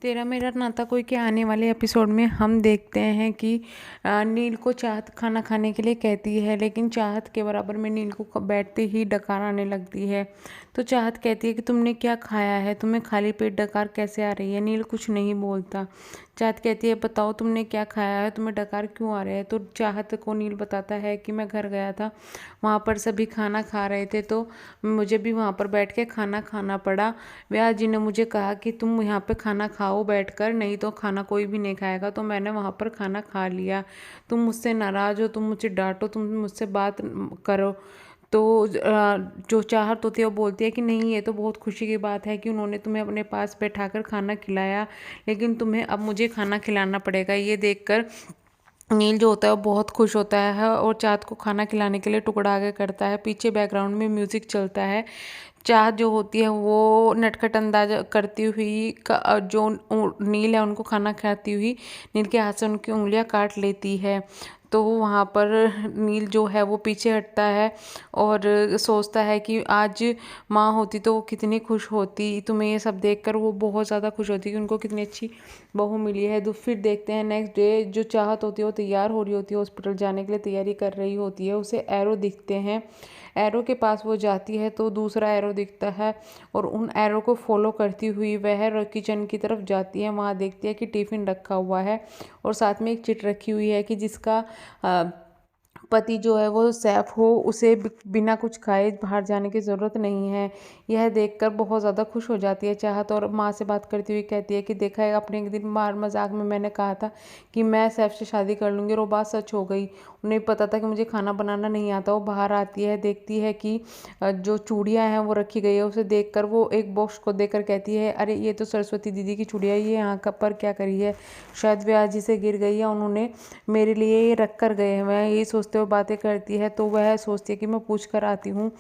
तेरा मेरा नाता कोई के आने वाले एपिसोड में हम देखते हैं कि नील को चाहत खाना खाने के लिए कहती है, लेकिन चाहत के बराबर में नील को बैठते ही डकार आने लगती है। तो चाहत कहती है कि तुमने क्या खाया है, तुम्हें खाली पेट डकार कैसे आ रही है। नील कुछ नहीं बोलता। चाहत कहती है बताओ तुमने क्या खाया है, तुम्हें डकार क्यों आ रहे हैं। तो चाहत को नील बताता है कि मैं घर गया था, वहाँ पर सभी खाना खा रहे थे तो मुझे भी वहाँ पर बैठ के खाना खाना पड़ा। व्यास जी ने मुझे कहा कि तुम यहाँ पे खाना खाओ बैठकर, नहीं तो खाना कोई भी नहीं खाएगा, तो मैंने वहाँ पर खाना खा लिया। तुम मुझसे नाराज़ हो, तुम मुझे डांटो, तुम मुझसे बात करो। तो जो चाहत होती है वो बोलती है कि नहीं, ये तो बहुत खुशी की बात है कि उन्होंने तुम्हें अपने पास बैठाकर खाना खिलाया, लेकिन तुम्हें अब मुझे खाना खिलाना पड़ेगा। ये देखकर नील जो होता है वो बहुत खुश होता है और चाँद को खाना खिलाने के लिए टुकड़ा आगे करता है। पीछे बैकग्राउंड में म्यूजिक चलता है। चाँद जो होती है वो नटखट अंदाज करती हुई जो नील है उनको खाना खाती हुई नील के हाथ से उनकी उंगलियां काट लेती है। तो वहाँ पर नील जो है वो पीछे हटता है और सोचता है कि आज माँ होती तो वो कितनी खुश होती। तुम्हें ये सब देखकर वो बहुत ज़्यादा खुश होती कि उनको कितनी अच्छी बहू मिली है। तो फिर देखते हैं नेक्स्ट डे, जो चाहत होती है वो तैयार हो रही होती है, हॉस्पिटल जाने के लिए तैयारी कर रही होती है। उसे एरो दिखते हैं। एरो के पास वो जाती है तो दूसरा एरो दिखता है और उन एरो को फॉलो करती हुई वह किचन की तरफ जाती है। वहाँ देखती है कि टिफ़िन रखा हुआ है और साथ में एक चिट रखी हुई है कि जिसका पति जो है वो सैफ हो, उसे बिना कुछ खाए बाहर जाने की ज़रूरत नहीं है। यह देखकर बहुत ज़्यादा खुश हो जाती है चाहत और माँ से बात करती हुई कहती है कि देखा है, अपने एक दिन मार मजाक में मैंने कहा था कि मैं सैफ से शादी कर लूँगी और वो बात सच हो गई। उन्हें पता था कि मुझे खाना बनाना नहीं आता। वो बाहर आती है, देखती है कि जो चूड़ियाँ हैं वो रखी गई है। उसे देखकर वो एक बॉक्स को देखकर कहती है अरे ये तो सरस्वती दीदी की चूड़ियाँ, ये यहाँ का पर क्या करी है, शायद व्यास जी से गिर गई है, उन्होंने मेरे लिए ये रख कर गए हैं। वह यही सोचते हुए बातें करती है तो वह सोचती है कि मैं पूछ कर आती हूँ,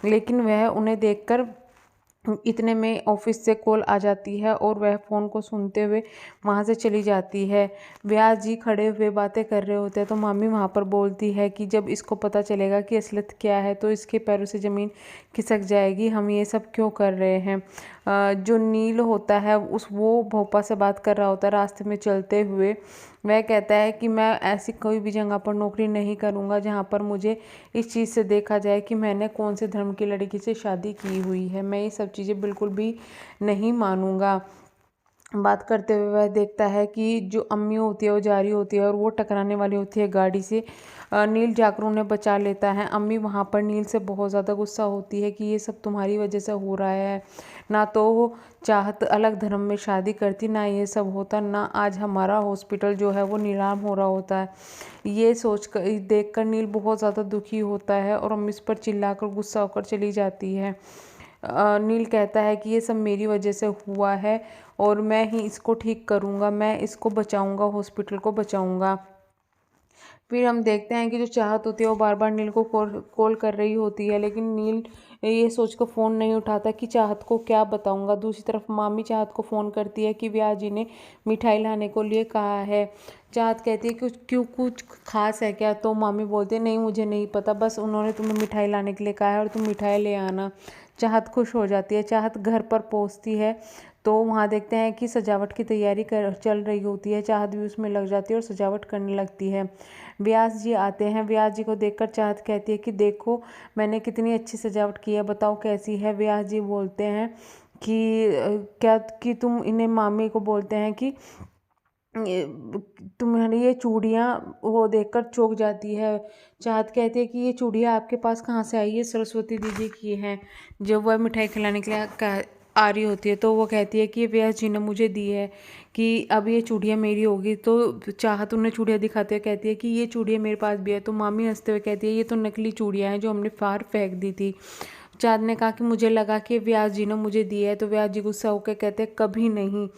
लेकिन वह उन्हें देखकर इतने में ऑफिस से कॉल आ जाती है और वह फ़ोन को सुनते हुए वहाँ से चली जाती है। व्यास जी खड़े हुए बातें कर रहे होते हैं तो मामी वहाँ पर बोलती है कि जब इसको पता चलेगा कि असलियत क्या है तो इसके पैरों से ज़मीन खिसक जाएगी, हम ये सब क्यों कर रहे हैं। जो नील होता है उस वो भोपा से बात कर रहा होता है रास्ते में चलते हुए। वह कहता है कि मैं ऐसी कोई भी जगह पर नौकरी नहीं करूँगा जहाँ पर मुझे इस चीज़ से देखा जाए कि मैंने कौन से धर्म की लड़की से शादी की हुई है। मैं ये सब चीज़ें बिल्कुल भी नहीं मानूंगा। बात करते हुए वह देखता है कि जो अम्मी होती है वो जा रही होती है और वो टकराने वाली होती है गाड़ी से। नील जाकर उन्हें बचा लेता है। अम्मी वहाँ पर नील से बहुत ज़्यादा गुस्सा होती है कि ये सब तुम्हारी वजह से हो रहा है, ना तो वो चाहत अलग धर्म में शादी करती, ना ये सब होता, ना आज हमारा हॉस्पिटल जो है वो नीलाम हो रहा होता है। ये सोच कर देख कर नील बहुत ज़्यादा दुखी होता है और अम्मी इस पर चिल्लाकर गुस्सा होकर चली जाती है। नील कहता है कि ये सब मेरी वजह से हुआ है और मैं ही इसको ठीक करूँगा, मैं इसको बचाऊँगा, हॉस्पिटल को बचाऊँगा। फिर हम देखते हैं कि जो चाहत होती है वो बार बार नील को कॉल कॉल कर रही होती है, लेकिन नील ये सोच कर फ़ोन नहीं उठाता कि चाहत को क्या बताऊंगा। दूसरी तरफ मामी चाहत को फ़ोन करती है कि व्यास जी ने मिठाई लाने को लिए कहा है। चाहत कहती है कि क्यों, कुछ खास है क्या। तो मामी बोलती है नहीं मुझे नहीं पता, बस उन्होंने तुम्हें मिठाई लाने के लिए कहा है और तुम मिठाई ले आना। चाहत खुश हो जाती है। चाहत घर पर पहुंचती है तो वहाँ देखते हैं कि सजावट की तैयारी कर चल रही होती है। चाहत भी उसमें लग जाती है और सजावट करने लगती है। व्यास जी आते हैं। व्यास जी को देखकर चाहत कहती है कि देखो मैंने कितनी अच्छी सजावट की है, बताओ कैसी है। व्यास जी बोलते हैं कि क्या कि तुम इन्हें मामी को बोलते हैं कि तुम्हारी ये चूड़ियाँ, वो देखकर चौंक जाती है। चाहत कहती है कि ये चूड़ियाँ आपके पास कहाँ से आई है, सरस्वती दीदी की हैं। जब वह मिठाई खिलाने के लिए आ रही होती है तो वो कहती है कि ये व्यास जी ने मुझे दी है कि अब ये चूड़ियाँ मेरी होगी। तो चाहत उन्हें चूड़ियाँ दिखाते हुए कहती है कि ये चूड़ियाँ मेरे पास भी है। तो मामी हंसते हुए कहती है ये तो नकली चूड़ियाँ हैं जो हमने बाहर फेंक दी थी। चाँद ने कहा कि मुझे लगा कि व्यास जी ने मुझे दी है। तो व्यास जी गुस्सा होकर कहते हैं कभी नहीं।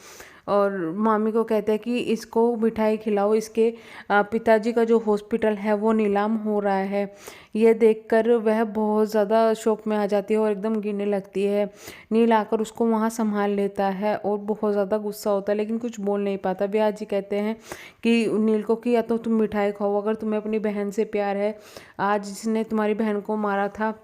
और मामी को कहते हैं कि इसको मिठाई खिलाओ, इसके पिताजी का जो हॉस्पिटल है वो नीलाम हो रहा है। ये देखकर वह बहुत ज़्यादा शौक में आ जाती है और एकदम गिरने लगती है। नील आकर उसको वहाँ संभाल लेता है और बहुत ज़्यादा गुस्सा होता है लेकिन कुछ बोल नहीं पाता। व्यास जी कहते हैं कि नील को कि या तो तुम मिठाई खाओ अगर तुम्हें अपनी बहन से प्यार है। आज जिसने तुम्हारी बहन को मारा था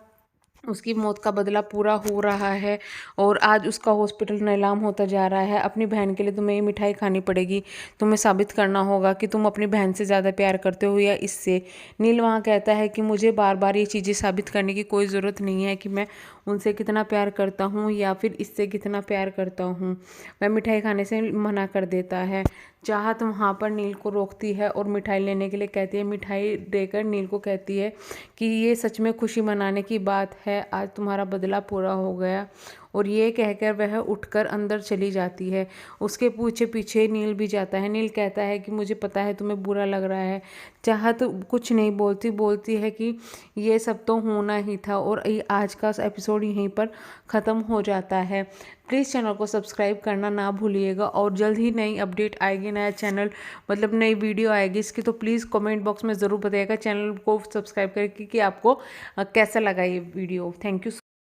उसकी मौत का बदला पूरा हो रहा है और आज उसका हॉस्पिटल नीलाम होता जा रहा है। अपनी बहन के लिए तुम्हें ये मिठाई खानी पड़ेगी, तुम्हें साबित करना होगा कि तुम अपनी बहन से ज़्यादा प्यार करते हो या इससे। नील वहाँ कहता है कि मुझे बार बार ये चीज़ें साबित करने की कोई ज़रूरत नहीं है कि मैं उनसे कितना प्यार करता हूँ या फिर इससे कितना प्यार करता हूँ। वह मिठाई खाने से मना कर देता है। चाहत वहाँ पर नील को रोकती है और मिठाई लेने के लिए कहती है। मिठाई देकर नील को कहती है कि ये सच में खुशी मनाने की बात है, आज तुम्हारा बदला पूरा हो गया। और ये कहकर वह उठकर अंदर चली जाती है। उसके पीछे पीछे नील भी जाता है। नील कहता है कि मुझे पता है तुम्हें बुरा लग रहा है। चाहत कुछ नहीं बोलती, बोलती है कि ये सब तो होना ही था। और आज का एपिसोड यहीं पर ख़त्म हो जाता है। प्लीज़ चैनल को सब्सक्राइब करना ना भूलिएगा और जल्द ही नई अपडेट आएगी, नया चैनल मतलब नई वीडियो आएगी इसकी, तो प्लीज़ कमेंट बॉक्स में ज़रूर बताइएगा। चैनल को सब्सक्राइब करके कि आपको कैसा लगा ये वीडियो। Thank you.